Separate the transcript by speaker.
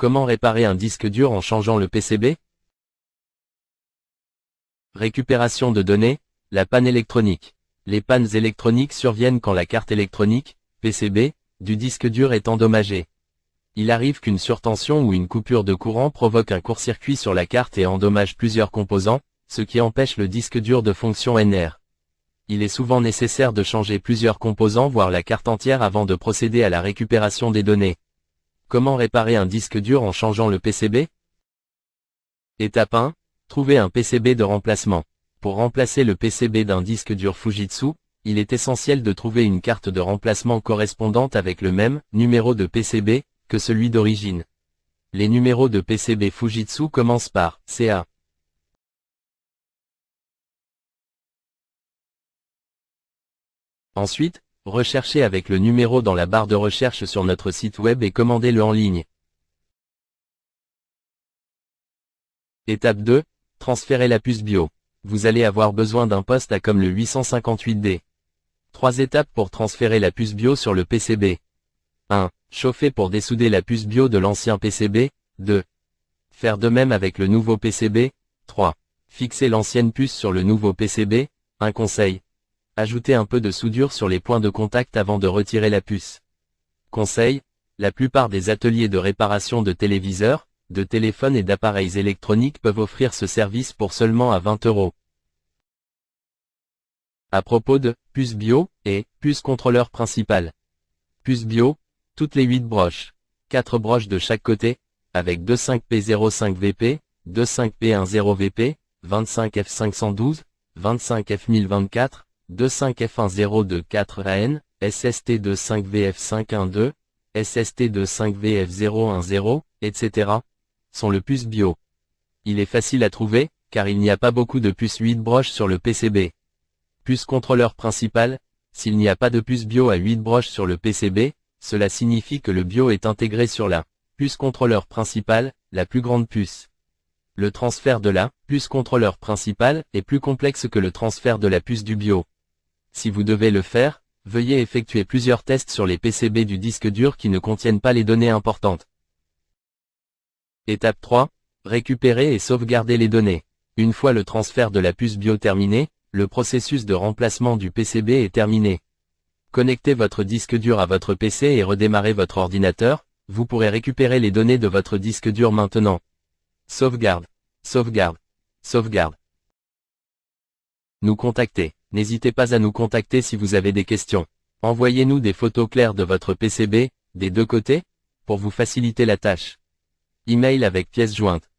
Speaker 1: Comment réparer un disque dur en changeant le PCB? Récupération de données, la panne électronique. Les pannes électroniques surviennent quand la carte électronique, PCB, du disque dur est endommagée. Il arrive qu'une surtension ou une coupure de courant provoque un court-circuit sur la carte et endommage plusieurs composants, ce qui empêche le disque dur de fonction NR. Il est souvent nécessaire de changer plusieurs composants voire la carte entière avant de procéder à la récupération des données. Comment réparer un disque dur en changeant le PCB? Étape 1. Trouver un PCB de remplacement. Pour remplacer le PCB d'un disque dur Fujitsu, il est essentiel de trouver une carte de remplacement correspondante avec le même numéro de PCB que celui d'origine. Les numéros de PCB Fujitsu commencent par CA. Ensuite, recherchez avec le numéro dans la barre de recherche sur notre site web et commandez-le en ligne. Étape 2. Transférez la puce BIOS. Vous allez avoir besoin d'un poste A comme le 858D. 3 étapes pour transférer la puce BIOS sur le PCB. 1. Chauffer pour dessouder la puce BIOS de l'ancien PCB. 2. Faire de même avec le nouveau PCB. 3. Fixer l'ancienne puce sur le nouveau PCB. Un conseil. Ajoutez un peu de soudure sur les points de contact avant de retirer la puce. Conseil. La plupart des ateliers de réparation de téléviseurs, de téléphones et d'appareils électroniques peuvent offrir ce service pour seulement à 20 €. À propos de puce BIOS et puce contrôleur principal. Puce BIOS, toutes les 8 broches. 4 broches de chaque côté, avec 25P05VP, 25P10VP, 25F512, 25F1024, 25F1024AN, SST25VF512, SST25VF010, etc. sont le puce BIOS. Il est facile à trouver, car il n'y a pas beaucoup de puces 8 broches sur le PCB. Puce contrôleur principal, s'il n'y a pas de puce BIOS à 8 broches sur le PCB, cela signifie que le BIOS est intégré sur la puce contrôleur principal, la plus grande puce. Le transfert de la puce contrôleur principal est plus complexe que le transfert de la puce du BIOS. Si vous devez le faire, veuillez effectuer plusieurs tests sur les PCB du disque dur qui ne contiennent pas les données importantes. Étape 3. Récupérer et sauvegarder les données. Une fois le transfert de la puce BIOS terminé, le processus de remplacement du PCB est terminé. Connectez votre disque dur à votre PC et redémarrez votre ordinateur, vous pourrez récupérer les données de votre disque dur maintenant. Sauvegarde, sauvegarde, sauvegarde. Nous contacter. N'hésitez pas à nous contacter si vous avez des questions. Envoyez-nous des photos claires de votre PCB, des deux côtés, pour vous faciliter la tâche. Email avec pièce jointe.